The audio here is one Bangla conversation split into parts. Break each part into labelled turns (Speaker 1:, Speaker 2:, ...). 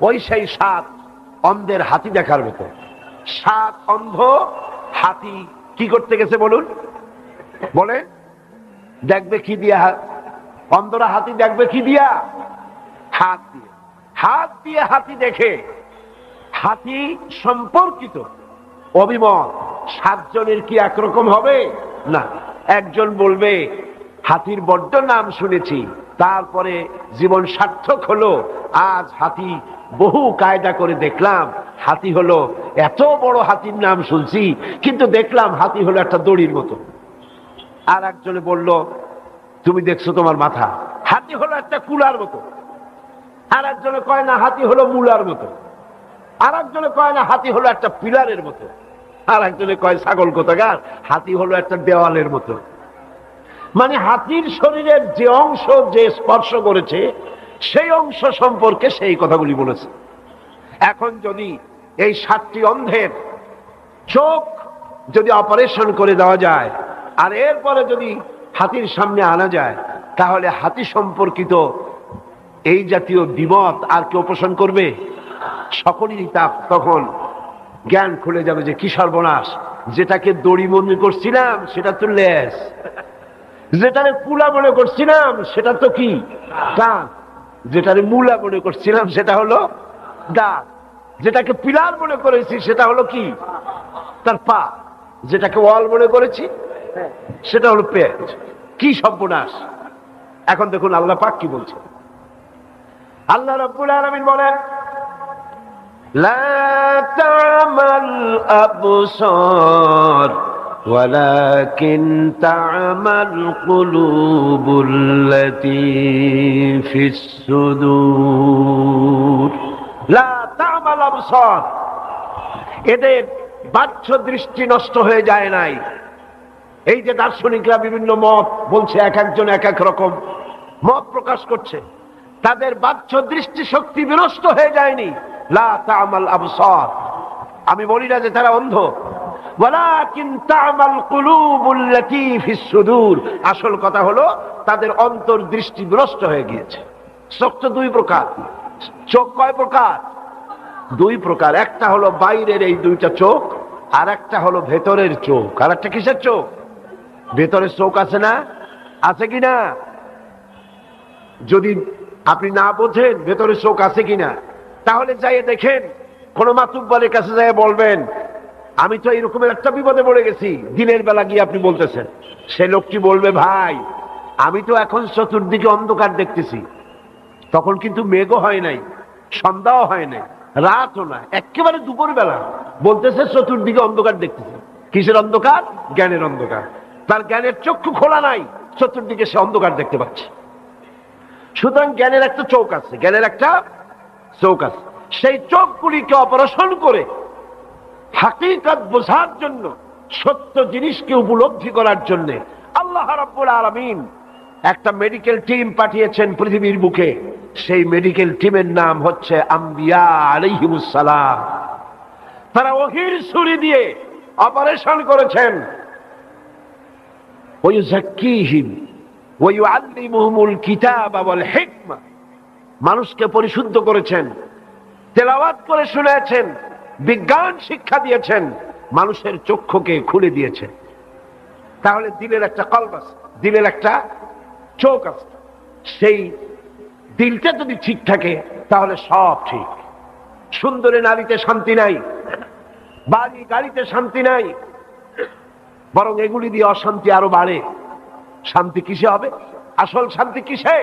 Speaker 1: ওই সেই 7 অন্ধের হাতি দেখার মতো। 7 অন্ধ হাতি কি করতে গেছে বলুন? বলে দেখবে কি দিয়া? অন্ধরা হাতি দেখবে কি দিয়া? হাত দিয়ে। হাত দিয়ে হাতি দেখে। হাতি সম্পর্কিত অভিমত 7 জনের কি একরকম হবে না। একজন বলবে হাতির বড্ড নাম শুনেছি, তারপরে জীবন সার্থক হলো, আজ হাতি বহু কায়দা করে দেখলাম হাতি হলো, এত বড় হাতির নাম শুনছি কিন্তু দেখলাম হাতি হলো একটা দড়ির মতো। আর একজনে বলল তুমি দেখছো তোমার মাথা, হাতি হলো একটা কুলার মতো। আর একজনে কয় না হাতি হলো মূলার মতো। আর একজনে কয় না হাতি হলো একটা পিলারের মতো। আর একজনে কয় ছাগল কোথাকার হাতি হলো একটা দেওয়ালের মতো। মানে হাতির শরীরের যে অংশ যে স্পর্শ করেছে সেই অংশ সম্পর্কে সেই কথাগুলি বলেছে। এখন যদি এই 7টি অন্ধের চোখ যদি অপারেশন করে দেওয়া যায় আর এরপরে যদি হাতির সামনে আনা যায়, তাহলে হাতি সম্পর্কিত এই জাতীয় দ্বিমত আর কেউ পোষণ করবে? সকলেরই তা তখন জ্ঞান খুলে যাবে যে কি সর্বনাশ, যেটাকে দড়ি মনে করছিলাম সেটা তো লেজ, যেটারে কুলা মনে করছিলাম সেটা তো কি কান, যেটারে মূলা মনে করছিলাম সেটা হলো দাঁত, যেটাকে পিলার মনে করেছি সেটা হলো কি তার পা, যেটাকে ওয়াল মনে করেছি সেটা হলো পেট। কি সর্বনাশ! এখন দেখুন আল্লাহ পাক কি বলছে। আল্লাহ রাব্বুল আলামিন বলেন লা তা'মাল আবসার ওয়ালাকিন তা'মাল কুলুবুল্লাতী ফিস সুদূর। লা তা'মাল আবসার, এদের বাহ্য দৃষ্টি নষ্ট হয়ে যায় নাই। এই যে দার্শনিকরা বিভিন্ন মত বলছে, এক একজন এক এক রকম মত প্রকাশ করছে, তাদের বাহ্য দৃষ্টি শক্তি বিনষ্ট হয়ে যায়নি। লা তা'মাল আবসার, আমি বলি না যে তারা অন্ধ, ওয়ালাকিন তা'মাল কুলুবুল্লাতী ফিস সুদূর, আসল কথা হলো তাদের অন্তর দৃষ্টি বিনষ্ট হয়ে গিয়েছে। চোখ তো 2 প্রকার। চোখ কয় প্রকার? 2 প্রকার। একটা হলো বাইরের এই 2টা চোখ, আর একটা হলো ভেতরের চোখ। আর একটা কিসের চোখ? ভেতরের চোখ আছে না? আছে কিনা? যদি আপনি না বোঝেন ভেতরের চোখ আছে কিনা, তাহলে যাই দেখেন, কোন মাতুব্বরের কাছে যাই বলবেন আমি তো এইরকমের একটা বিপদে পড়ে গেছি, দিনের বেলা গিয়ে আপনি বলতেছেন, সে লোকটি বলবে ভাই আমি তো এখন চতুর্দিকে অন্ধকার দেখতেছি। তখন কিন্তু মেঘও হয় নাই, সন্ধ্যাও হয় নাই, রাতও না, একেবারে দুপুর বেলা বলতেছে চতুর্দিকে অন্ধকার দেখতেছে। কিসের অন্ধকার? জ্ঞানের অন্ধকার। তার জ্ঞানের চক্ষু খোলা নাই, চতুর্দিকে সে অন্ধকার দেখতে পাচ্ছে। সুতরাং জ্ঞানের একটা চোখ আছে, জ্ঞানের একটা চোখ আছে। সেই চোখগুলিকে অপারেশন করে হাকিকত বোঝার জন্য, সত্য জিনিসকে উপলব্ধি করার জন্য আল্লাহ রাব্বুল আলামিন একটা মেডিকেল টিম পাঠিয়েছেন পৃথিবীর বুকে। সেই মেডিকেল টিমের নাম হচ্ছে আম্বিয়া আলাইহিমুস সালাম। তারা ওহীর ছুরি দিয়ে অপারেশন করেছেন। ওয়ায়ুযাক্কিহিম ওয়া ইউআল্লিমুহুমুল কিতাবা ওয়াল হিকমা, মানুষকে পরিশুদ্ধ করেছেন, তেলাওয়াত করে শুনিয়েছেন, বিজ্ঞান শিক্ষা দিয়েছেন, মানুষের চক্ষুকে খুলে দিয়েছেন। তাহলে দিলের একটা কলব আছে, দিলের একটা চোখ আছে। সেই দিলটা যদি ঠিক থাকে তাহলে সব ঠিক। সুন্দরী নারীতে শান্তি নাই, বাড়ি গাড়িতে শান্তি নাই, বরং এগুলি দিয়ে অশান্তি আরো বাড়ে। শান্তি কিসে হবে? আসল শান্তি কিসে?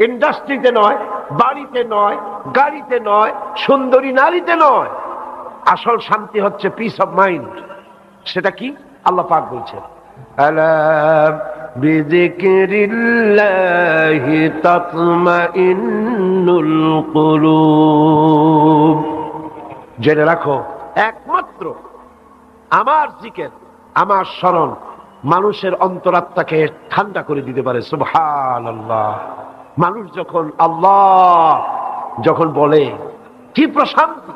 Speaker 1: ইন্ডাস্ট্রিতে নয়, বাড়িতে নয়, গাড়িতে নয়, সুন্দরী নারীতে নয়। আসল শান্তি হচ্ছে পিস অফ মাইন্ড। সেটা কি? আল্লাহ পাক বলছেন আলা বিযিকরিল্লাহি তাতমাইন্নুল কুলুব। জেনে রাখো একমাত্র আমার জিকির, আমার স্মরণ মানুষের অন্তরাত্মাকে ঠান্ডা করে দিতে পারে। সুবহানাল্লাহ। মানুষ যখন আল্লাহ যখন বলে, কি প্রশান্তি,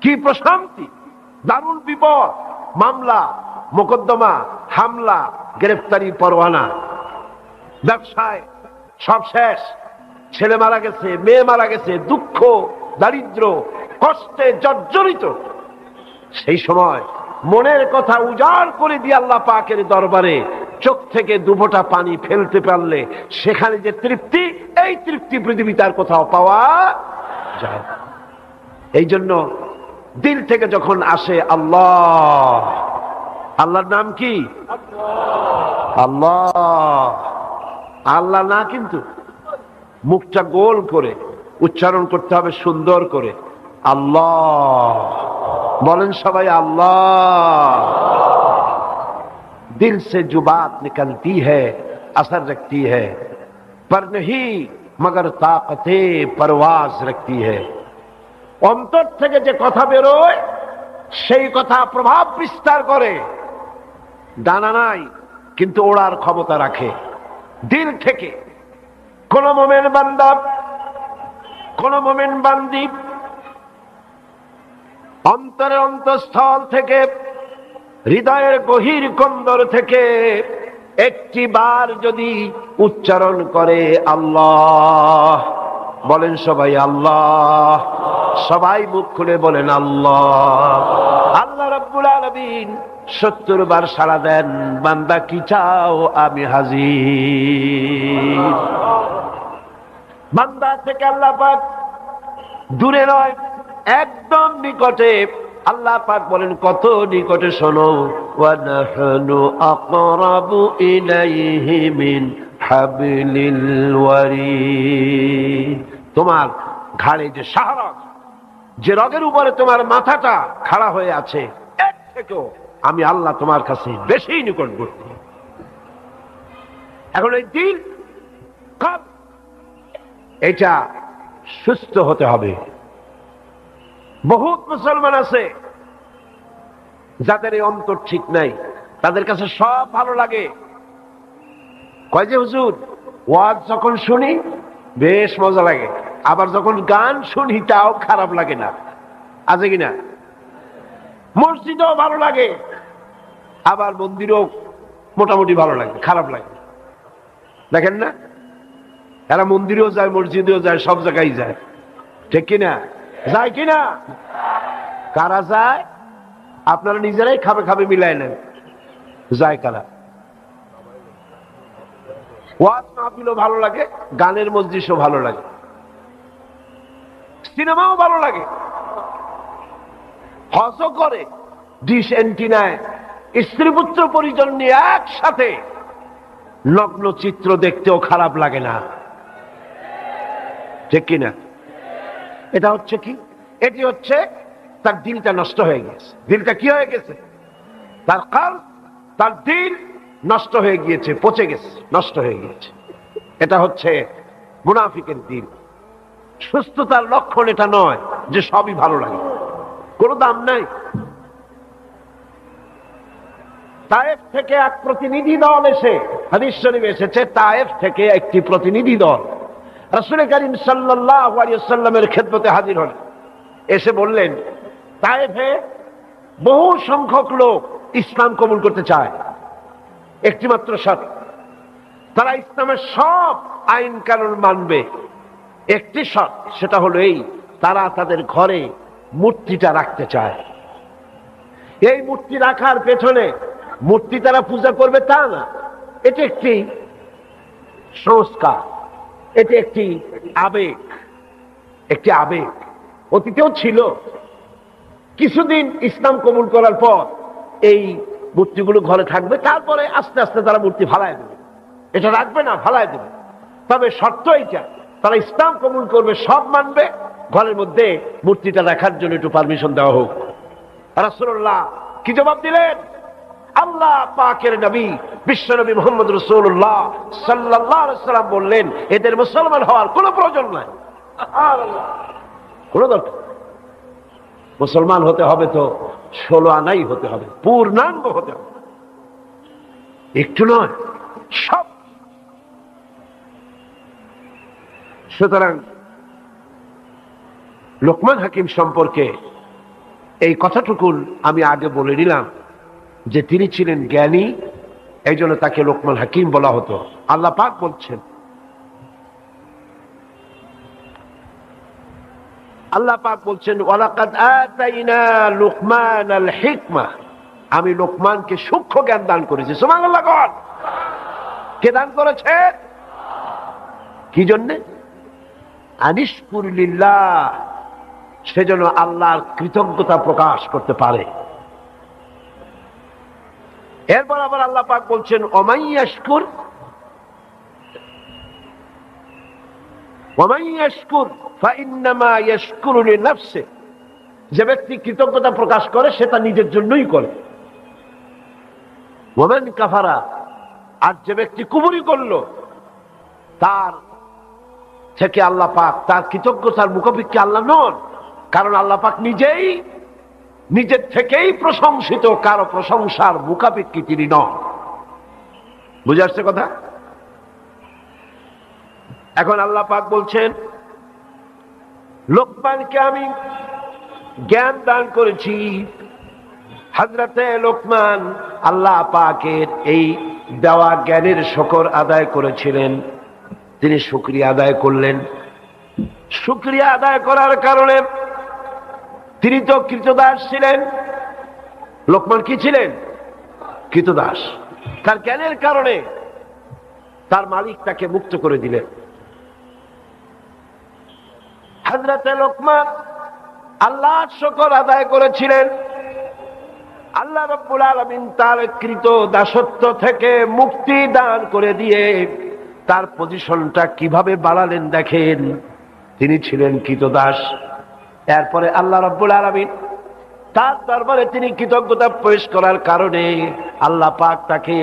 Speaker 1: কি প্রশান্তি! দারুণ বিপদ, মামলা মোকদ্দমা, হামলা, গ্রেফতারি পরোয়ানা, ব্যবসায় সব শেষ, ছেলে মারা গেছে, মেয়ে মারা গেছে, দুঃখ দারিদ্র, কষ্টে জর্জরিত, সেই সময় মনের কথা উজাড় করে দিয়ে আল্লাহ পাকের দরবারে চোখ থেকে দুফোঁটা পানি ফেলতে পারলে সেখানে যে তৃপ্তি, এই তৃপ্তি পৃথিবীতে আর কোথাও পাওয়া যায়। এই জন্য দিল থেকে যখন আসে আল্লাহ, আল্লাহর নাম কি? আল্লাহ। আল্লাহ না, কিন্তু মুখটা গোল করে উচ্চারণ করতে হবে সুন্দর করে, আল্লাহ। বলেন সবাই আল্লাহ। दिल से जो बात निकलती है असर रखती है पर नहीं मगर ताकते परवाज रखती है। অন্তর থেকে যে কথা বেরোয় সেই কথা প্রভাব বিস্তার করে, ডানা নাই কিন্তু ওড়ার ক্ষমতা রাখে। দিল থেকে কোন মোমেন বান্দা, কোন মোমেন বান্দি অন্তরের অন্তঃস্থল থেকে, হৃদয়ের গভীর কন্দর থেকে একটি বার যদি উচ্চারণ করে আল্লাহ, বলেন সবাই আল্লাহ, সবাই মুখ খুলে বলেন আল্লাহ। আল্লাহ রাব্বুল আলামিন 70 বার সাড়া দেন, বান্দা কি চাও আমি হাজির। বান্দা থেকে আল্লাহ পাক দূরে নয়, একদম নিকটে। আল্লাহ পাক বলেন কত নিকটে, শোনো, ওয়া নাহনু আকরাবু ইলাইহি মিন হাবলিল ওয়ারিদ। তোমার ঘাড়ে যে শাহরগ, যে রগের উপরে তোমার মাথাটা খাড়া হয়ে আছে, এর থেকেও আমি আল্লাহ তোমার কাছে বেশি নিকটবর্তী। এখন এই দিল কাল এটা সুস্থ হতে হবে। বহুত মুসলমান আছে যাদের এই অন্তর ঠিক নাই, তাদের কাছে সব ভালো লাগে। কয় যে হুজুর ওয়াজ যখন শুনি বেশ মজা লাগে, আবার যখন গান শুনি তাও খারাপ লাগে না, আছে কিনা? মসজিদও ভালো লাগে, আবার মন্দিরও মোটামুটি ভালো লাগে, খারাপ লাগে। দেখেন না, এরা মন্দিরেও যায়, মসজিদেও যায়, সব জায়গায় যায়, ঠিক কিনা? যায় কিনা? কারা যায়? আপনারা নিজেরাই খাবে খাবে মিলাই নেন, যায় কারা? ওয়াজ মাহফিলও ভালো লাগে, গানের মজলিসও ভালো লাগে, সিনেমাও ভালো লাগে, হজও করে, ডিশ এন্টিনায় স্ত্রী পুত্র পরিজন নিয়ে একসাথে নগ্ন চিত্র দেখতেও খারাপ লাগে না, ঠিক কিনা? এটা হচ্ছে কি? এটি হচ্ছে তার দিলটা নষ্ট হয়ে গেছে। দিলটা কি হয়ে গেছে? তার কাল, তার দিল নষ্ট হয়ে গিয়েছে, পচে গেছে, নষ্ট হয়ে গিয়েছে। এটা হচ্ছে মুনাফিকের দিল। সুস্থতার লক্ষণ এটা নয় যে সবই ভালো লাগে, কোনো দাম নাই। তায়েফ থেকে এক প্রতিনিধি দল এসে, হাদিস শরীফে এসেছে, তায়েফ থেকে একটি প্রতিনিধি দল রাসূল করিম সাল্লাল্লাহু আলাইহি ওয়াসাল্লামের খেদমতে হাজির হলেন। এসে বললেন, তায়েফে বহু সংখ্যক লোক ইসলাম কবুল করতে চায়, একটি মাত্র শর্ত, তারা ইসলামের সব আইন কানুন মানবে। একটি শর্ত, সেটা হলো এই, তারা তাদের ঘরে মূর্তিটা রাখতে চায়। এই মূর্তি রাখার পেছনে মূর্তি তারা পূজা করবে তা না, এটি একটি সংস্কার, এটি একটি আবেগ, একটি আবেগ। অতীতেও ছিল। কিছুদিন ইসলাম কবুল করার পর এই মূর্তিগুলো ঘরে থাকবে, তারপরে আস্তে আস্তে তারা মূর্তি ফালায় দেবে, এটা রাখবে না, ফালায় দেবে। তবে শর্ত এইটা, তারা ইসলাম কবুল করবে, সব মানবে, ঘরের মধ্যে মূর্তিটা রাখার জন্য একটু পারমিশন দেওয়া হোক। রাসূলুল্লাহ কি জবাব দিলেন? আল্লাহ পাকের নবী বিশ্ব নবী মুহাম্মদ রাসূলুল্লাহ সাল্লাল্লাহু আলাইহি ওয়াসাল্লাম বললেন, এদের মুসলমান হওয়ার কোনো প্রয়োজন নাই, কোনো দরকার। মুসলমান হতে হবে তো 16 আনাই হতে হবে, পূর্ণাঙ্গ হতে হবে, একটু নয়, সব। সুতরাং লোকমান হাকিম সম্পর্কে এই কথাটুকুন আমি আগে বলে নিলাম যে তিনি ছিলেন জ্ঞানী, এই জন্য তাকে লোকমান হাকিম বলা হতো। আল্লাহ পাক বলছেন, আল্লাহ পাক বলছেন ওয়ালাকাদ আতাইনা লুকমানাল হিকমা, আমি লোকমানকে সূক্ষ্ম জ্ঞান দান করেছি। সুবহানাল্লাহ। কে দান করেছে? কি জন্যে? আনিশকুর লিল্লাহ, সেজন্য আল্লাহর কৃতজ্ঞতা প্রকাশ করতে পারে। এরপর আবার আল্লাহ পাক বলছেন ওমাইয়াশকুর ফাইন্নামা ইয়াশকুরু লিনাফসি, যে ব্যক্তি কৃতজ্ঞতা প্রকাশ করে সেটা নিজের জন্যই করে। ওয়ামান কাফারা, আর যে ব্যক্তি কুফরি করলো তার থেকে আল্লাহ পাক, তার কৃতজ্ঞতার মুখাপেক্ষী আল্লাহ নন, কারণ আল্লাহ পাক নিজেই নিজের থেকেই প্রশংসিত, কারো প্রশংসার মুখাপেক্ষী তিনি নন। বুঝে আসছে কথা? এখন আল্লাহ পাক বলছেন লোকমানকে আমি জ্ঞান দান করেছি। হযরতে লোকমান আল্লাহ পাকের এই দেওয়া জ্ঞানের শুকর আদায় করেছিলেন। তিনি শুকরিয়া আদায় করলেন। শুকরিয়া আদায় করার কারণে তিনি তো কৃতদাস ছিলেন। লোকমান কি ছিলেন? কৃতদাস। তার জ্ঞানের কারণে তার মালিক তাকে মুক্ত করে দিলেন। হযরতে লোকমান আল্লাহর শুকর আদায় করেছিলেন। আল্লাহ রাব্বুল আলামিন তার কৃত দাসত্ব থেকে মুক্তি দান করে দিয়ে তার পজিশনটা কিভাবে বাড়ালেন দেখেন। তিনি ছিলেন কৃতদাস, এরপরে আল্লাহ রাব্বুল আলামিন তার দরবারে তিনি কৃতজ্ঞতা পেশ করার কারণে আল্লাহ পাক তাকে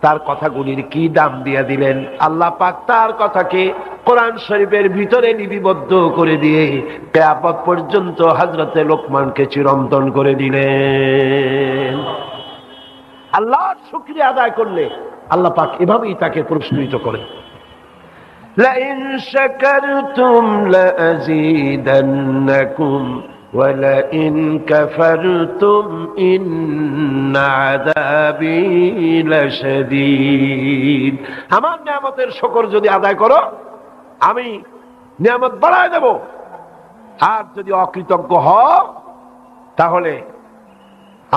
Speaker 1: তার কথাগুলির কি দাম দিয়ে দিলেন। আল্লাহ পাক তার কথাকে কোরআন শরীফের ভিতরে লিপিবদ্ধ করে দিয়ে কিয়ামত পর্যন্ত হযরতে লোকমানকে চিরন্তন করে দিলেন। আল্লাহর শুকরিয়া আদায় করলে আল্লাহ পাক এভাবেই তাকে পুরস্কৃত করেন। লাইন শাকারতুম লাযীদান্নাকুম ওয়ালাইন কাফারতুম ইন্না আযাবী লাশাদীদ। আমার নিয়ামতের শুকর যদি আদায় করো আমি নিয়ামত বাড়ায় দেব, আর যদি অকৃতজ্ঞ হও তাহলে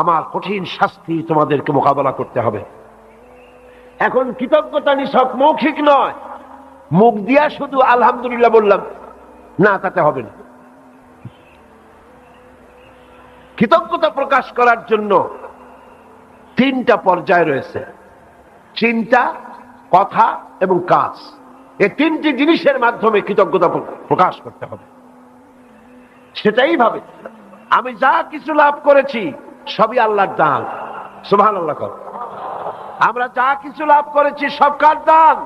Speaker 1: আমার কঠিন শাস্তি তোমাদেরকে মোকাবেলা করতে হবে। এখন কৃতজ্ঞতা নিছক মৌখিক নয়, মুখ দিয়া শুধু আলহামদুলিল্লাহ বললাম না, তাতে হবে না। কৃতজ্ঞতা প্রকাশ করার জন্য তিনটা পর্যায় রয়েছে: চিন্তা, কথা এবং কাজ। এই তিনটি জিনিসের মাধ্যমে কৃতজ্ঞতা প্রকাশ করতে হবে। সেটাই ভাবে আমি যা কিছু লাভ করেছি সবই আল্লাহর দান। সুবহানাল্লাহ। আমরা যা কিছু লাভ করেছি সব কার দান?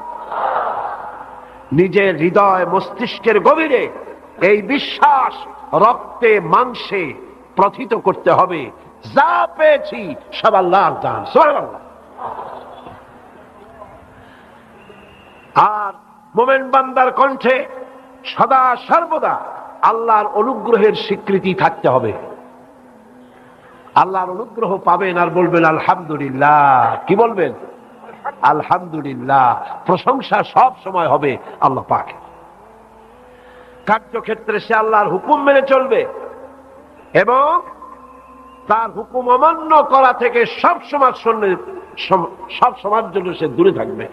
Speaker 1: নিজের হৃদয় মস্তিষ্কের গভীরে এই বিশ্বাস রক্তে মাংসে প্রথিত করতে হবে, যা পেয়েছি সব আল্লাহর দান। সুবহানাল্লাহ। আর মুমিন বান্দার কণ্ঠে সদা সর্বদা আল্লাহর অনুগ্রহের স্বীকৃতি থাকতে হবে। আল্লাহর অনুগ্রহ পাবেন আর বলবেন আলহামদুলিল্লাহ। কি বলবেন? আলহামদুলিল্লাহ। প্রশংসা সব সময় হবে আল্লাহ পাকের। কার্যক্ষেত্রে সে আল্লাহর হুকুম মেনে চলবে এবং তার হুকুম অমান্য করা থেকে সব সময়ের জন্য সে দূরে থাকবে।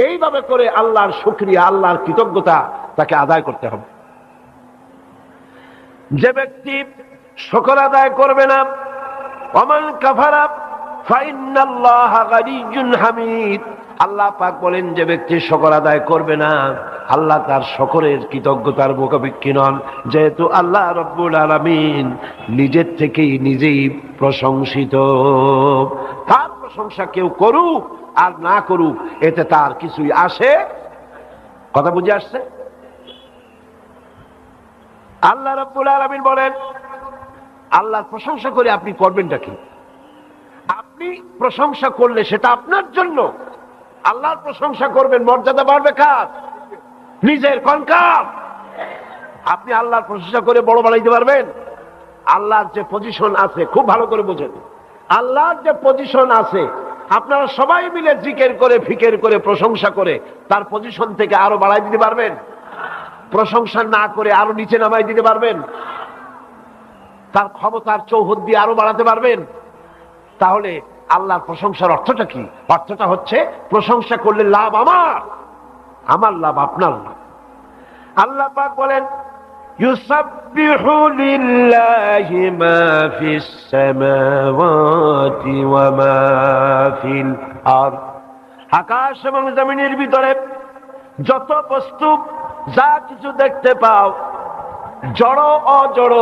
Speaker 1: এইভাবে করে আল্লাহর শুকরিয়া, আল্লাহর কৃতজ্ঞতা তাকে আদায় করতে হবে। যে ব্যক্তি শুকর আদায় করবে না, ওমান কাফারা ফাইন্নাল্লাহা গানিয়্যুন হামিদ, আল্লাহ পাক বলেন যে ব্যক্তি শুকর আদায় করবে না, আল্লাহ তার শুকরের কৃতজ্ঞতার মুখাপেক্ষী নন। যেহেতু আল্লাহ রাব্বুল আলামিন নিজের থেকেই নিজেই প্রশংসিত। তার প্রশংসা কেউ করুক আর না করুক এতে তার কিছুই আসে। কথা বুঝে আসছে? আল্লাহ রাব্বুল আলামিন বলেন আল্লাহর প্রশংসা করে আপনি করবেনটা কি? আপনি প্রশংসা করলে সেটা আপনার জন্য। আল্লাহর প্রশংসা করবেন, মর্যাদা বাড়বে কার? নিজের। কনকার আপনি আল্লাহর প্রশংসা করে বড় বানাইতে পারবেন? আল্লাহর যে পজিশন আছে, খুব ভালো করে বোঝেন, আল্লাহর যে পজিশন আছে, আপনারা সবাই মিলে জিকির করে ফিকির করে প্রশংসা করে তার পজিশন থেকে আরো বাড়াই দিতে পারবেন? প্রশংসা না করে আরো নিচে নামাই দিতে পারবেন? তার ক্ষমতার চৌহদ দিয়ে আরো বাড়াতে পারবেন? তাহলে আল্লাহর প্রশংসার অর্থটা কি? অর্থটা হচ্ছে প্রশংসা করলে লাভ আমার, আমার লাভ আপনার লাভ। আল্লাহ পাক বলেন ইউসাব্বিহু লিল্লাহি মা ফিস সামাওয়াতি ওয়া মা ফিল আরদ। আকাশ এবং জমিনের ভিতরে যত বস্তু, যা কিছু দেখতে পাও, জড় অজড়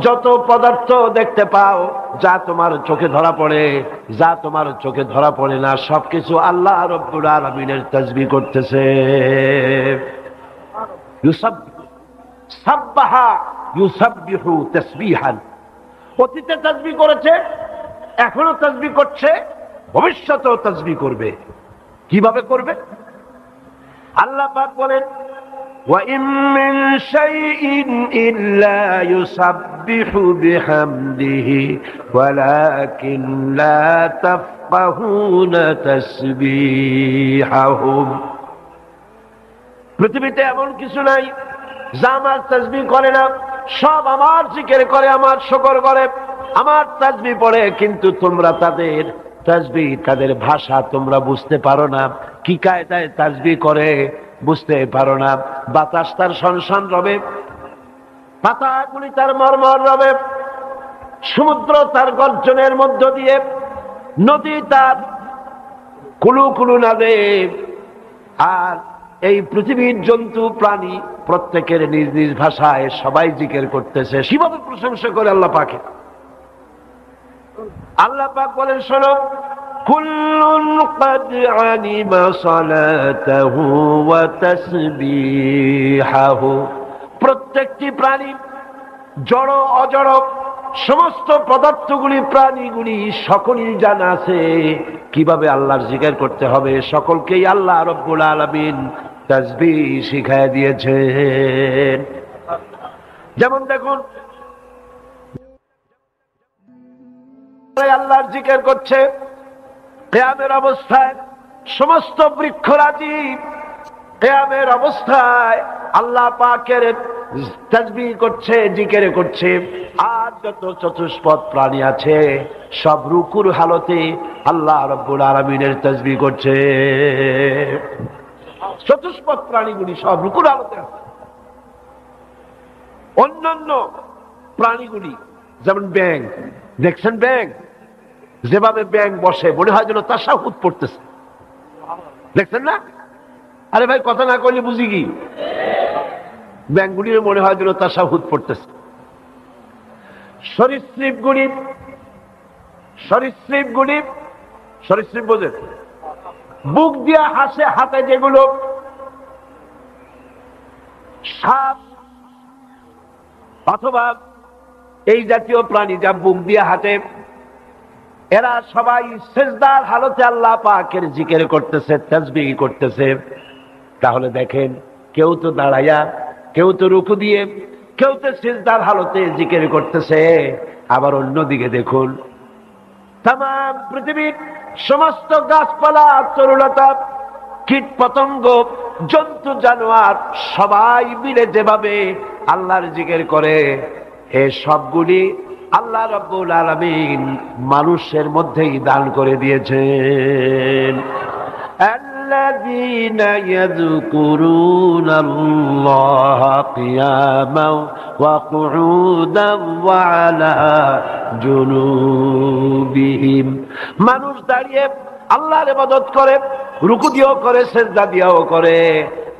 Speaker 1: যত পদার্থ দেখতে পাও, যা তোমার চোখে ধরা পড়ে, যা তোমার চোখে ধরা পড়ে না, সবকিছু আল্লাহ রব্বুল আলামিনের তাসবিহ করতেছে। সাব্বাহা ইউসাব্বিহু তাসবিহান। অতীতে তাসবিহ করেছে, এখনো তাসবিহ করছে, ভবিষ্যতেও তাসবিহ করবে। কিভাবে করবে? আল্লাহ পাক বলেন وَإِن مِّن شَيْءٍ إِلَّا يُسَبِّحُ بِحَمْدِهِ وَلَكِن لَّا تَفْقَهُونَ تَسْبِيحَهُمْ। পৃথিবীতে এমন কিছু নাই যা আমার তাসবিহ করে না। সব আমার জিকির করে, আমার শুকর করে, আমার তাসবিহ পড়ে, কিন্তু তোমরা তাদের তাসবিহ, তাদের ভাষা তোমরা বুঝতে পারো না। কি কায়দায় তাসবিহ করে বুঝতে পারো না। বাতাস তার শনশন রবে, পাতাগুলি তার মরমর রবে, সমুদ্র তার গর্জনের মধ্য দিয়ে, নদী তার কুলু কুলু নাদে, আর এই পৃথিবীর জন্তু প্রাণী প্রত্যেকের নিজ নিজ ভাষায় সবাই জিকির করতেছে। কিভাবে প্রশংসা করে আল্লাহ পাকে? আল্লাহ পাক বলেন শোনো, কুল্লুন ক্বাদ আলিমা সালাতাহু ওয়া তাসবিহাহু। প্রত্যেকটি প্রাণী, জড় অজড় সমস্ত পদার্থগুলি, প্রাণীগুলি সকলেই জানা আছে কিভাবে আল্লাহর জিকির করতে হবে। সকলকেই আল্লাহ রব্বুল আলামিন তাসবিহ শিখায় দিয়েছেন। যেমন দেখুন, আল্লাহর জিকির করছে কিয়ামের অবস্থায়, সমস্ত বৃক্ষরাজি কিয়ামের অবস্থায় আল্লাহ পাকের তাসবিহ করছে, জিকির করছে। আর যত চতুষ্পদ প্রাণী আছে সব রুকুর হালতে আল্লাহ রব্বুল আলামিনের তাসবিহ করছে। চতুষ্পদ প্রাণীগুলি সব রুকুর হালতে আছে। অন্যান্য প্রাণীগুলি যেমন ব্যাঙ, দেখছেন ব্যাঙ যেভাবে ব্যাঙ বসে, মনে হয় যেন তাশাহুদ পড়তেছে, দেখছেন না? আরে ভাই কথা না করলে বুঝি কি? ব্যাঙগুলির মনে হয় যেন তাশাহুদ পড়তেছে। সরীসৃপগুলি, সরীসৃপগুলি, সরীসৃপ বোঝেন? বুক দিয়া হাসে, হাতে যেগুলো সাপ অথবা এই জাতীয় প্রাণী যা বুক দিয়া হাঁটে, এরা সবাই সিজদার হালতে আল্লাহ পাকের জিকির করতেছে, তাসবিহ করতেছে। তাহলে দেখেন, কেউ তো দাঁড়াইয়া, কেউ তো রুকু দিয়ে, কেউ তো সিজদার হালতে জিকির করতেছে। আবার অন্যদিকে দেখুন, তামাম পৃথিবীর সমস্ত গাছপালা, তরুলতা, কীট পতঙ্গ, জন্তু জানোয়ার সবাই মিলে যেভাবে আল্লাহর জিকির করে, এ সবগুলি আল্লাহ রাব্বুল আলামিন মানুষের মধ্যেই দান করে দিয়েছেন। আল্লাযীনা ইয়াযকুরুনাল্লাহা কিয়ামান ওয়া কুউদান ওয়া আলা জুনুবিহিম। মানুষ দাঁড়িয়ে আল্লাহর ইবাদত করে, রুকু দিয়েও করে, সিজদা দিয়েও করে।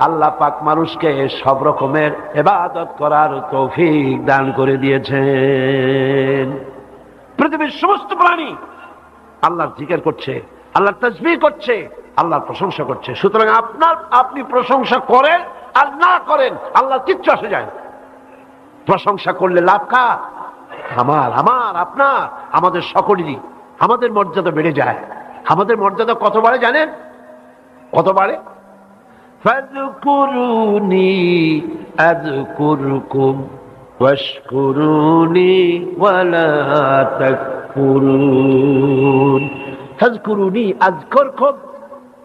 Speaker 1: আল্লাহ পাক মানুষকে সব রকমের ইবাদত করার তৌফিক দান করে দিয়েছেন। পৃথিবীর সমস্ত প্রাণী আল্লাহর জিকির করছে, আল্লাহর তাসবিহ করছে, আল্লাহর প্রশংসা করছে। সুতরাং আপনি প্রশংসা করেন আর না করেন, আল্লাহর কিচ্ছু আসে যায়। প্রশংসা করলে লাভ কার? আমার, আমার, আপনার, আমাদের সকলেরই। আমাদের মর্যাদা বেড়ে যায়। আমাদের মর্যাদা কত বাড়ে জানেন? কত বাড়ে? ফাযকুরুনি আযকুরকুম ওয়াশকুরুনি ওয়ালা তাকফুরুন। ফাযকুরুনি আযকুরকুম,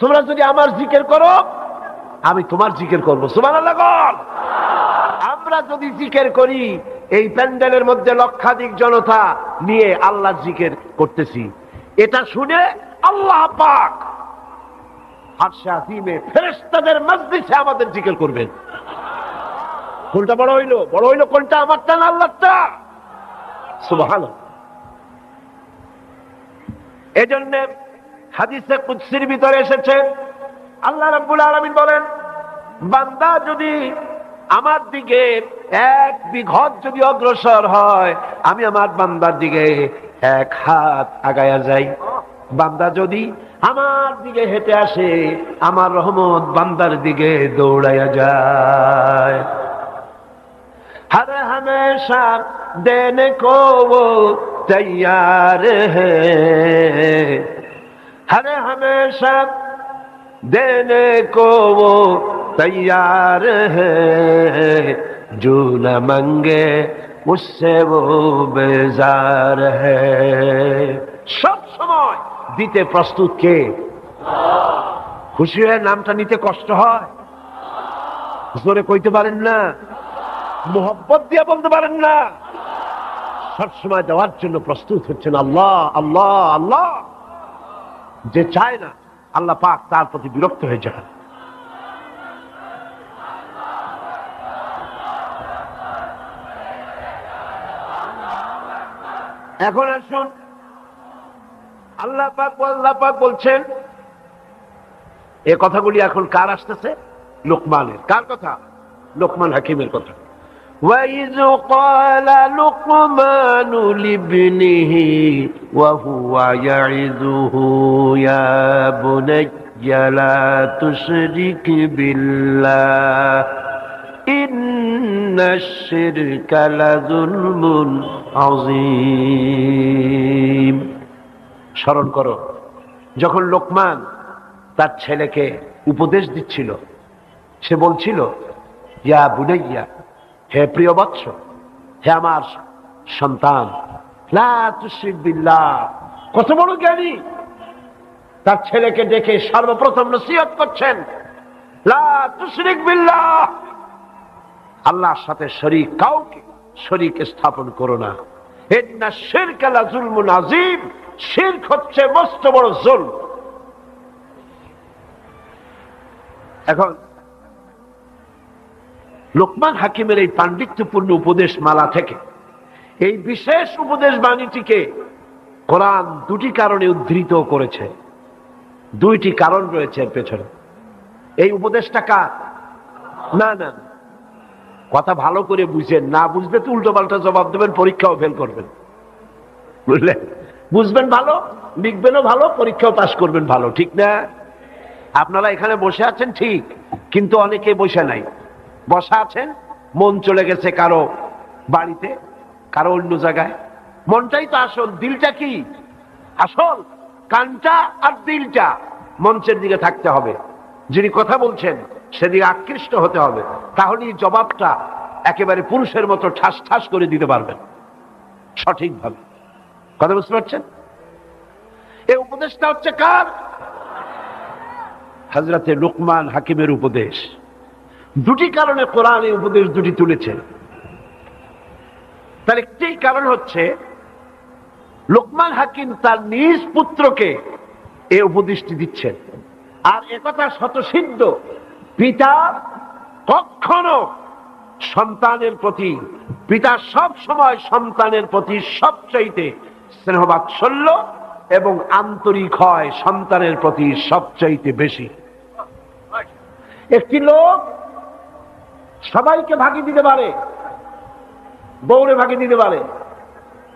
Speaker 1: তোমরা যদি আমার জিকির করো আমি তোমার জিকির করব। সুবহানাল্লাহ। আমরা যদি জিকির করি, এই প্যান্ডেলের মধ্যে লক্ষাধিক জনতা নিয়ে আল্লাহ জিকির করতেছি, এটা শুনে আল্লাহ পাক আরশে আজিমে ফেরেশতাদের মজলিসে আমাদের জিকির করবেন। কোনটা বড় হইলো? বড় হইলো কোনটা? আমারটা না আল্লাহটা? সুবহানাল্লাহ। এজন্য হাদিসে কুদসির ভিতরে এসেছে, আল্লাহ রাব্বুল আলামিন বলেন, বান্দা যদি আমার দিকে 1 বিঘত যদি অগ্রসর হয়, আমি আমার বান্দার দিকে 1 হাত আগায়া যাই। বান্দা যদি আমার দিকে হেঁটে আসে, আমার রহমত বান্দার দিকে দৌড়াইয়া যায়। हर हमेशा देने को वो तैयार है, हर हमेशा देने को वो तैयार है, जो न मांगे मुझसे वो बेजार है। सब समय দিতে প্রস্তুত কে? খুশি হয়ে নামটা নিতে কষ্ট হয়, জোরে কইতে পারেন না, মোহব্বত দিয়ে বলতে পারেন না, সবসময় দেওয়ার জন্য প্রস্তুত হচ্ছেন আল্লাহ আল্লাহ আল্লাহ। যে চায় না আল্লাহ পাক তার প্রতি বিরক্ত হয়ে যান। এখন আসুন, আল্লাহ পাক বলছেন, এ কথাগুলি এখন কার আসতেছে? লোকমানের। কার কথা? লোকমান হাকিমের কথা। وَإِذْ قَالَ لُقْمَانُ لِابْنِهِ وَهُوَ يَعِظُهُ يَا بُنَيَّ لَا تُشْرِكْ بِاللَّهِ إِنَّ الشِّرْكَ لَظُلْمٌ عَظِيمٌ। স্মরণ করো, যখন লোকমান তার ছেলেকে উপদেশ দিচ্ছিল, সে বলছিল, ইয়া বুনাইয়া, হে প্রিয় বৎস, হে আমার সন্তান, লা তুশরিক বিল্লাহ। কত বড় জ্ঞানী! তার ছেলেকে ডেকে সর্বপ্রথম নসিহত করছেন, লা তুশরিক বিল্লাহ, আল্লাহর সাথে শরীক, কাউকে শরীক স্থাপন করো না। ইন্না শিরকা লাযুলমুন আযীম, শিরক হচ্ছে মস্ত বড় জুলম। এখন লোকমান হাকিমের এই পাণ্ডিত্যপূর্ণ উপদেশ মালা থেকে এই বিশেষ উপদেশ বাণীটিকে কোরআন 2টি কারণে উদ্ধৃত করেছে। 2টি কারণ রয়েছে এর পেছনে। এই উপদেশটা কার? না না, কথা ভালো করে বুঝেন, না বুঝলে তো উল্টো পাল্টা জবাব দেবেন, পরীক্ষাও ফেল করবেন, বুঝলেন? বুঝবেন ভালো, লিখবেনও ভালো, পরীক্ষাও পাস করবেন ভালো, ঠিক না? আপনারা এখানে বসে আছেন ঠিক, কিন্তু অনেকে বসে নাই। বসা আছেন, মন চলে গেছে কারো বাড়িতে, কারো অন্য জায়গায়। মনটাই তো আসল, দিলটা কি আসল? কানটা আর দিলটা মঞ্চের দিকে থাকতে হবে। যিনি কথা বলছেন সেদিকে আকৃষ্ট হতে হবে, তাহলেই জবাবটা একেবারে পুরুষের মতো ঠাস ঠাস করে দিতে পারবেন সঠিকভাবে। কথা বুঝতে পারছেন? এই উপদেশটা হচ্ছে কার? হযরতে লোকমান হাকিমের উপদেশ। 2টি কারণে কোরআন এই উপদেশ 2টি তুলেছে। তার একটি কারণ হচ্ছে লোকমান হাকিম তার নিজ পুত্রকে এই উপদেশটি দিচ্ছেন। আর একথা শতসিদ্ধ, পিতা কখনো সন্তানের প্রতি, পিতা সব সময় সন্তানের প্রতি সবচাইতে স্নেহবাৎসল্য এবং আন্তরিক হয় সন্তানের প্রতি সবচাইতে বেশি। একটি লোক সবাইকে ভাগি দিতে পারে, বউরে ভাগি দিতে পারে,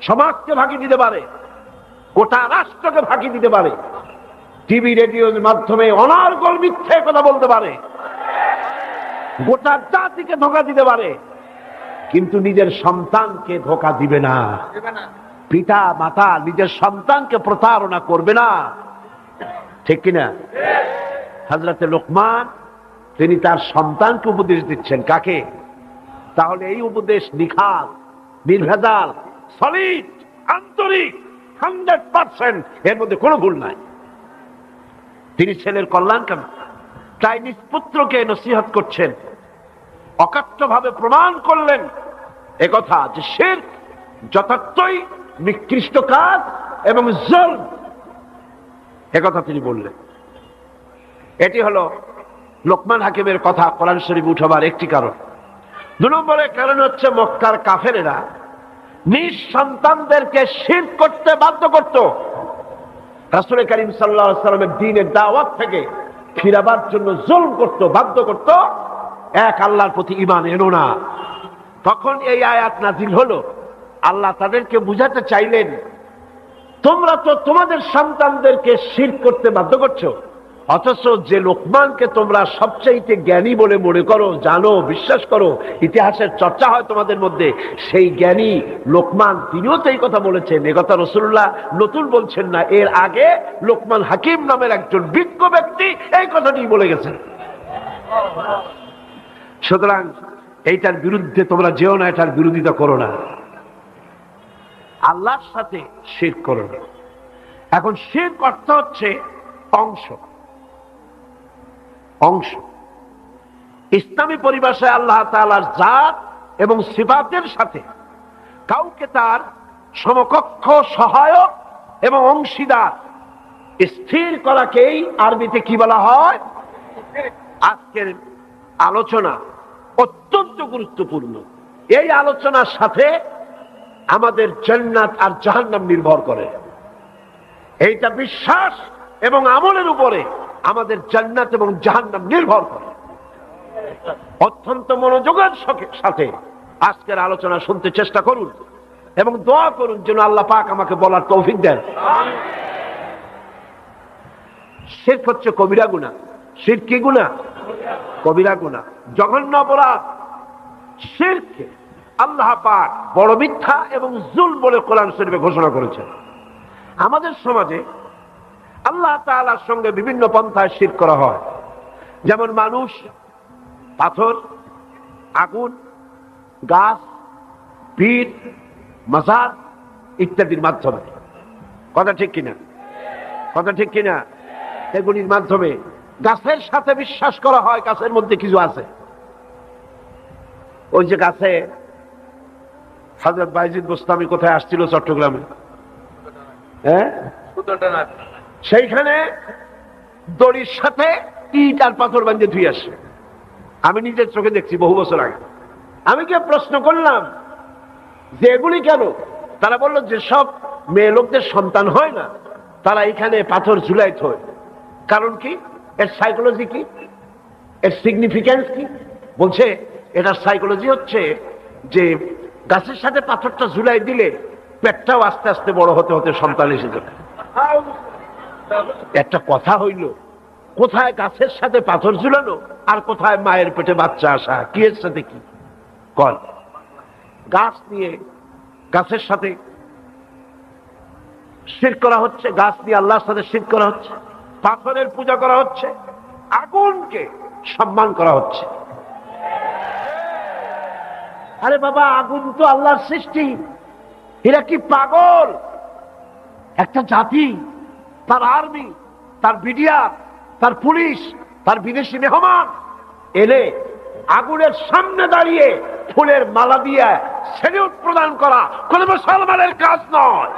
Speaker 1: সমাজকে ভাগি দিতে পারে, গোটা রাষ্ট্রকে ভাগি দিতে পারে, টিভি রেডিওর মাধ্যমে অনর্গল মিথ্যে কথা বলতে পারে, গোটা জাতিকে ধোঁকা দিতে পারে, কিন্তু নিজের সন্তানকে ধোঁকা দিবে না। পিতা মাতা নিজের সন্তানকে প্রতারণা করবে না, ঠিক কিনা? হযরতে লোকমান তিনি তার সন্তানকে উপদেশ দিচ্ছেন। কাকে? তাহলে এই উপদেশ নিখাত, নির্ভেজাল, সলিড, আন্তরিক, 100%, এর মধ্যে কোনো ভুল নাই। তিনি ছেলের কল্যাণ কেন তাই নিজ পুত্রকে নসিহত করছেন, অকাট্যভাবে প্রমাণ করলেন একথা যে শিরক যথার্থই নিকৃষ্ট কাজ এবং জুলম, একথা তিনি বললেন। এটি হলো লোকমান হাকিমের কথা কোরআন শরীফ উঠাবার একটি কারণ। 2 নম্বরের কারণ হচ্ছে মক্কার কাফেরেরা নিজ সন্তানদেরকে শিরক করতে বাধ্য করত। রাসূল করিম সাল্লাল্লাহু আলাইহি ওয়াসাল্লামের দ্বীনের দাওয়াত থেকে ফিরাবার জন্য জুলম করত, বাধ্য করত, এক আল্লাহর প্রতি ঈমান এনো না। তখন এই আয়াত নাযিল হলো। আল্লাহ তাদেরকে বুঝাতে চাইলেন, তোমরা তো তোমাদের সন্তানদেরকে শিরক করতে বাধ্য করছো, অথচ যে লোকমানকে তোমরা সবচাইতে জ্ঞানী বলে মনে করো, জানো, বিশ্বাস করো, ইতিহাসের চর্চা হয় তোমাদের মধ্যে, সেই জ্ঞানী লোকমান তিনিও তো এই কথা বলেছেন। এ কথা রাসূলুল্লাহ নতুন বলছেন না, এর আগে লোকমান হাকিম নামের একজন বিজ্ঞ ব্যক্তি এই কথাটি বলে গেছেন। সুতরাং এইটার বিরুদ্ধে তোমরা যেও না, এটার বিরোধিতা করো না, আল্লাহর সাথে শিরক করো না। এখন শিরক অর্থ হচ্ছে অংশ। ইসলামী পরিভাষায় আল্লাহ তাআলার জাত এবং সিফাতের সাথে কাউকে তার সমকক্ষ, সহায়ক এবং অংশীদার স্থির করাকেই আরবিতে কি বলা হয়? আজকের আলোচনা অত্যন্ত গুরুত্বপূর্ণ। এই আলোচনার সাথে আমাদের জান্নাত আর জাহান্নাম নির্ভর করে। এইটা বিশ্বাস এবং আমলের উপরে আমাদের জান্নাত এবং জাহান্নাম নির্ভর করে। অত্যন্ত মনোযোগের সাথে আজকের আলোচনা শুনতে চেষ্টা করুন এবং দোয়া করুন যেন আল্লাহ পাক আমাকে বলার তৌফিক দেন। শিরক হচ্ছে কবিরা গুনাহ। শিরক কি গুনাহ? কবিরা গুনাহ, জঘন্য অপরাধ। শিরককে আল্লাহ পাক বড় মিথ্যা এবং জুলম বলে কোরআন শরীফে ঘোষণা করেছেন। আমাদের সমাজে আল্লাহ তাআলার সঙ্গে বিভিন্ন পন্থায় শিরক করা হয়, যেমন মানুষ, পাথর, আগুন, গাছ, পীর, মাজার ইত্যাদির মাধ্যমে। কথা ঠিক কিনা? কথা ঠিক কিনা? এগুলির মাধ্যমে গাছের সাথে বিশ্বাস করা হয় গাছের মধ্যে কিছু আছে। ওই যে গাছে হযরত বাইজিদ বোস্তামি কোথায় আসছিল? চট্টগ্রামে। হ্যাঁ, সেইখানে দড়ির সাথে ইট আর পাথর বাঁধিয়ে ধুই আসে। আমি নিজের চোখে দেখছি বহু বছর আগে। আমি কে প্রশ্ন করলাম যে এগুলি কেন? তারা বললো যেসব মেয়ে লোকদের সন্তান হয় না তারা এখানে পাথর ঝুলাই থয়। কারণ কি? এর সাইকোলজি কি? এর সিগনিফিক্যান্স কি? বলছে এটার সাইকোলজি হচ্ছে যে গাছের সাথে পাথরটা ঝুলাই দিলে পেটটাও আস্তে আস্তে বড় হতে হতে সন্তান এসে যাবে। একটা কথা হইল, কোথায় গাছের সাথে পাথর ঝুলানো আর কোথায় মায়ের পেটে বাচ্চা আসা, কি এর সাথে কি? কল গাছ নিয়ে গাছের সাথে শিরক করা হচ্ছে, গাছ নিয়ে আল্লাহর সাথে শিরক করা হচ্ছে, পাথরের পূজা করা হচ্ছে, আগুনকে সম্মান করা হচ্ছে। আরে বাবা, আগুন তো আল্লাহর সৃষ্টি। এরা কি পাগল? একটা জাতি, তার আর্মি, তার বিডিআর, তার পুলিশ, তার বিদেশি মেহমান এলে আগুনের সামনে দাঁড়িয়ে ফুলের মালা দিয়ে সেলিউট প্রদান করা কোন মুসলমানের কাজ নয়।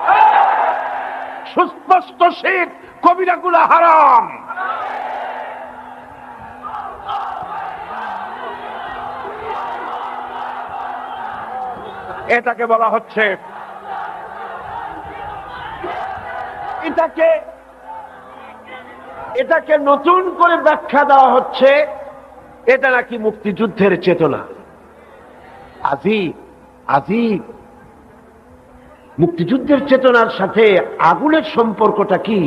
Speaker 1: সুস্পষ্ট শিরক, কবিরা গুনাহ, হারাম। এটাকে বলা হচ্ছে, এটাকে নতুন করে ব্যাখ্যা দেওয়া হচ্ছে, এটা নাকি মুক্তিযুদ্ধের চেতনা। আজিব আজিব, মুক্তিযুদ্ধের চেতনার সাথে আগুনের সম্পর্কটা কি?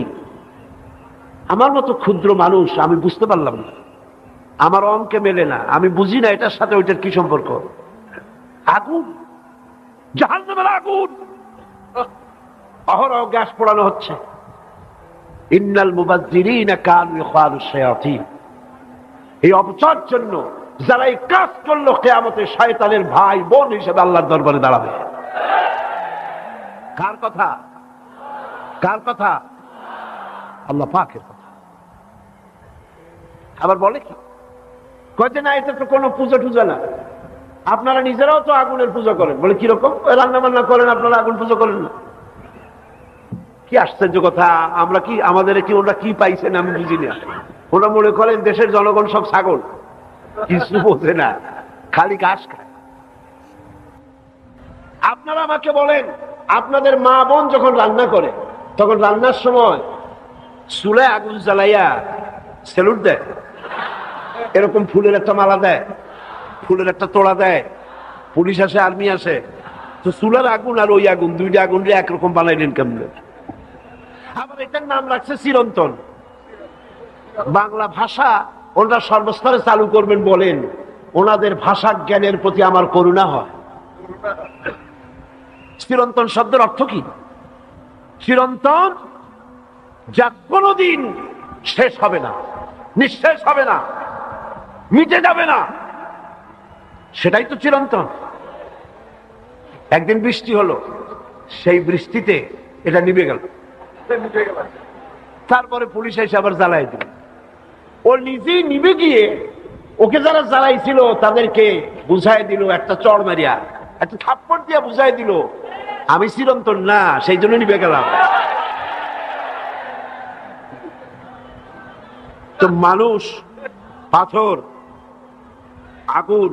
Speaker 1: আমার মতো ক্ষুদ্র মানুষ আমি বুঝতে পারলাম না, আমার অঙ্কে মেলে না, আমি বুঝি না এটার সাথে ওইটার কি সম্পর্ক। আগুন, জাহান্নামের আগুন, অহরহ গ্যাস পোড়ানো হচ্ছে। ইন্নাল মুবাজ্জিরিনা কানু ইখওয়ানুশ শায়াতিন। এই অপচার জন্য যারা এই কাজ করলো কিয়ামতে শয়তানের ভাই বোন হিসেবে আল্লাহর দরবারে দাঁড়াবে। কার কথা? কার কথা? আল্লাহ পাকের কথা। আবার বলে কি? কয়েছে না, এটা তো কোনো পুজো টুজো না, আপনারা নিজেরাও তো আগুনের পুজো করেন। বলে কিরকম? রান্না বান্না করেন, আপনারা আগুন পুজো করেন না? কি আশ্চর্য কথা! আমরা কি, আমাদের কি ওরা কি পাইছেন আমি বুঝি না। ওরা মনে করেন দেশের জনগণ সব ছাগল, কিছু বোঝে না, খালি ঘাস খায়। আপনারা আমাকে বলেন, আপনাদের মা বোন যখন রান্না করে তখন রান্নার সময় চুলায় আগুন জ্বালাইয়া সেলুট দেয়, এরকম ফুলের একটা মালা দেয়, ফুলের একটা তোড়া দেয়, পুলিশ আসে, আর্মি আসে, তো চুলার আগুন আর ওই আগুন, দুইটা আগুন একরকম বানাইলেন কেমনে? আবার এটার নাম রাখছে চিরন্তন। বাংলা ভাষা ওনারা সর্বস্তরে চালু করবেন বলেন, ওনাদের ভাষা জ্ঞানের প্রতি আমার করুণা হয়। চিরন্তন শব্দের অর্থ কি? চিরন্তন, যা কোনদিন শেষ হবে না, নিঃশেষ হবে না, মিটে যাবে না, সেটাই তো চিরন্তন। একদিন বৃষ্টি হলো, সেই বৃষ্টিতে এটা নিভে গেল, তারপরে পুলিশ এসে আবার জ্বালাই দিল। ও নিজেই নিভে গিয়ে ওকে যারা জ্বালাইছিল তাদেরকে বুঝাই দিল, একটা চড় মারিয়া, একটা থাপ্পড় দিয়া বুঝাই দিল আমি চিরন্তন না, সেই জন্য নিভে গেলাম। তো মানুষ, পাথর, আগুন,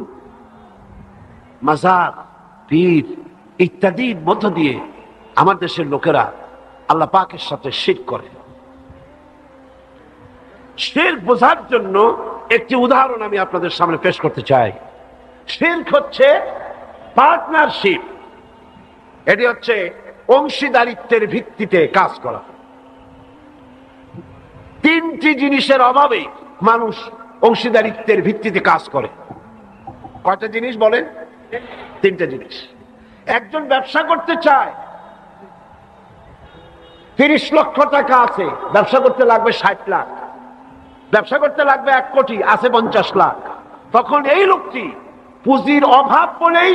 Speaker 1: মাজার, পীর ইত্যাদির মধ্য দিয়ে আমার দেশের লোকেরা আল্লাহ পাকের সাথে শিরক করে। শিরক বোঝার জন্য একটি উদাহরণ আমি আপনাদের সামনে পেশ করতে চাই। শিরক হচ্ছে পার্টনারশিপ, এটি হচ্ছে অংশীদারিত্বের ভিত্তিতে কাজ করা। তিনটি জিনিসের অভাবে মানুষ অংশীদারিত্বের ভিত্তিতে কাজ করে। কয়টা জিনিস বলেন? তিনটা জিনিস। একজন ব্যবসা করতে চায়, 30 লক্ষ টাকা আছে, ব্যবসা করতে লাগবে 60 লাখ, ব্যবসা করতে লাগবে 1 কোটি, আছে 50 লাখ। তখন এই লোকটি পুঁজির অভাব বলেই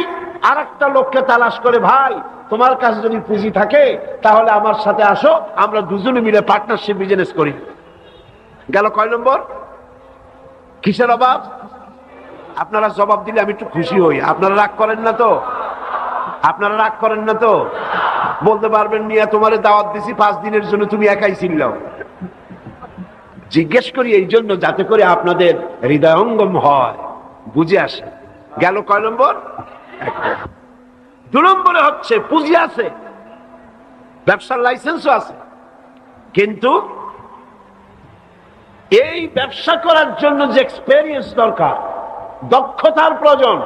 Speaker 1: আর একটা লোককে তালাশ করে, ভাই তোমার কাছে যদি পুঁজি থাকে তাহলে আমার সাথে আসো, আমরা দুজনে মিলে পার্টনারশিপ বিজনেস করি। গেল কয় নম্বর? কিসের অভাব? আপনারা জবাব দিলে আমি একটু খুশি হই। আপনারা রাগ করেন না তো? আপনারা রাগ করেন না তো? বলতে পারবেন মিয়া তোমারে দাওয়াত দিছি 5 দিনের জন্য, তুমি একাই ছিলাও। জিজ্ঞেস করি এই জন্য যাতে করে আপনাদের হৃদয়ঙ্গম হয়, বুঝে আসে। গেল কয় নম্বর? 2 নম্বরে হচ্ছে পুঁজি আছে, ব্যবসার লাইসেন্সও আছে, কিন্তু এই ব্যবসা করার জন্য যে এক্সপেরিয়েন্স দরকার, দক্ষতার প্রয়োজন,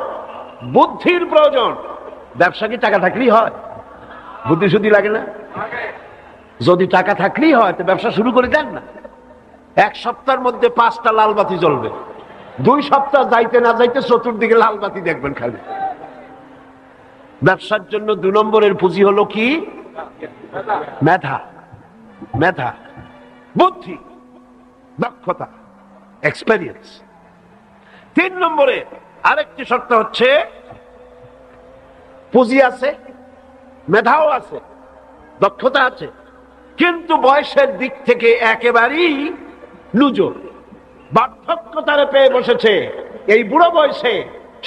Speaker 1: বুদ্ধির প্রয়োজন। ব্যবসা কি টাকা থাকলেই হয়? বুদ্ধি শুদ্ধি লাগে না? যদি টাকা থাকলেই হয় তো ব্যবসা শুরু করে দেন না। 1 সপ্তাহের মধ্যে 5টা লাল বাতি জ্বলবে, 2 সপ্তাহ যাইতে না যাইতে চতুর্দিকে লাল বাতি দেখবেন খালি। ব্যবসার জন্য 2 নম্বরের পুঁজি হলো কি? মেধা, মেধা, বুদ্ধি, দক্ষতা, এক্সপেরিয়েন্স। 3 নম্বরে আরেকটি শর্ত হচ্ছে পুঁজি আছে, মেধাও আছে, দক্ষতা আছে, কিন্তু বয়সের দিক থেকে একেবারেই লুজো, বার্ধক্যতারে পেয়ে বসেছে। এই বুড়ো বয়সে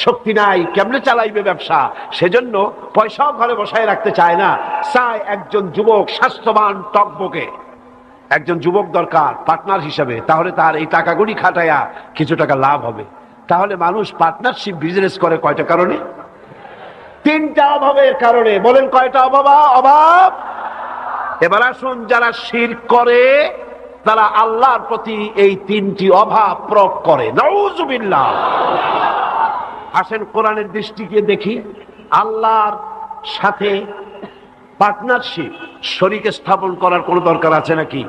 Speaker 1: শক্তি নাই, কেমনে চালাইবে ব্যবসা? সেজন্য পয়সাও ঘরে বসায় রাখতে চায় না, চায় একজন যুবক, স্বাস্থ্যবান, টকবকে একজন যুবক দরকার পার্টনার হিসেবে, তাহলে তার এই টাকাগুলি খাটায়া কিছু টাকা লাভ হবে। তাহলে মানুষ পার্টনারশিপ বিজনেস করে কয়টা কারণে? 3টা অভাবের কারণে। বলেন কয়টা অভাব? এবার আসুন, যারা শিরক করে তারা আল্লাহর প্রতি এই 3টি অভাব প্রয়োগ করে। নাউযুবিল্লাহ। আসেন কোরআনের দৃষ্টিকে দেখি, আল্লাহর সাথে পার্টনারশিপ, শরীক স্থাপন করার কোনো দরকার আছে নাকি?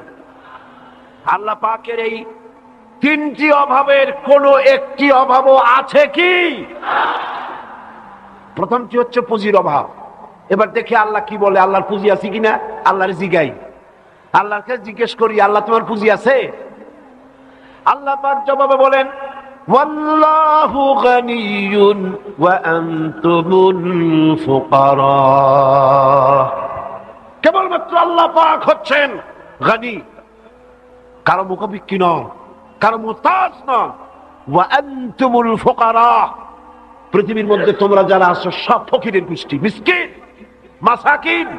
Speaker 1: আল্লাহ পাকের এই 3টি অভাবের কোনো একটি অভাবও আছে কি? প্রথমটি হচ্ছে পুঁজির অভাব। এবার দেখি আল্লাহ কি বলে, আল্লাহর পুঁজি আছে কিনা। আল্লাহর জিগাই, আল্লাহকে জিজ্ঞেস করি, আল্লাহ তোমার পুঁজি আছে? আল্লাহ পাক জবাবে বলেন, ওয়াল্লাহু গানিয়্যুন ওয়া আনতুমুল ফুকারা। কেবলমাত্র আল্লাহ পাক হচ্ছেন গানি, কারো মুখাপিক্ষি নন, কারো মুহতাজ নন, ওয়া আনতুমুল ফুকারা, পৃথিবীর মধ্যে তোমরা যারা আছো সব ফকিরের গোষ্ঠী, মিসকিন, মাসাকিন।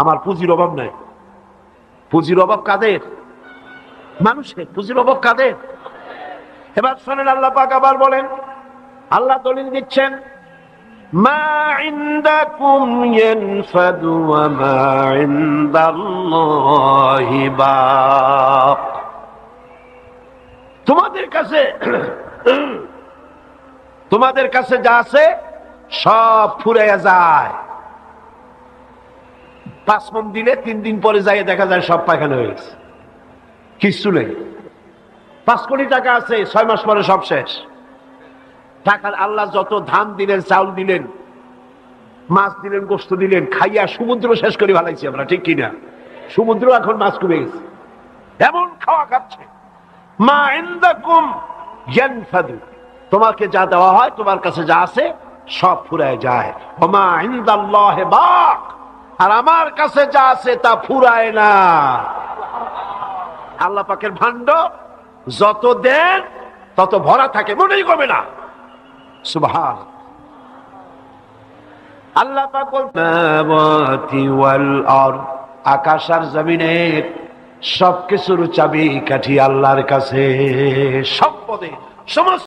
Speaker 1: আমার পুঁজির অভাব নাই। পুঁজির অভাব কাদের? মানুষের। পুঁজির অভাব কাদের? এবার শোনেন, আল্লাহ পাক আবার বলেন, আল্লাহ দলিল দিচ্ছেন, মা ইনদাকুম ইয়ানফাদু ওয়া মা ইনদাল্লাহি বাক। তোমাদের কাছে যা আছে সব ফুরাইয়া যায়। 5 মণ দিলে 3 দিন পরে যাই দেখা যায় সব পায়খানা হয়ে গেছে, কিচ্ছু নেই। 5 কোটি টাকা আছে, 6 মাস পরে সব শেষ। টাকার আল্লাহ যত ধান দিলেন, চাউল দিলেন, মাছ দিলেন, গোস্ত দিলেন, খাইয়া সমুদ্র শেষ করে ভালাইছি আমরা, ঠিক কিনা? সমুদ্র এখন মাছ কমে গেছে, এমন খাওয়া খাচ্ছে। মা ইনদাকুম ইয়ানফাদু, তোমাকে যা দেওয়া হয়, তোমার কাছে যা আছে সব ফুরায় যায়। ওয়া মা ইনদাল্লাহি বাক, আর আমার কাছে যা আছে তা ফুরায় না। আল্লাহ পাকের ভান্ড যত দেন তত ভরা থাকে, মনেই কমে না। সুবহান আল্লাহ পাক বলেন, আকাশ আর জমিনের সবকিছুর চাবি কাঠি আল্লাহর কাছে, সব পদে সমস্ত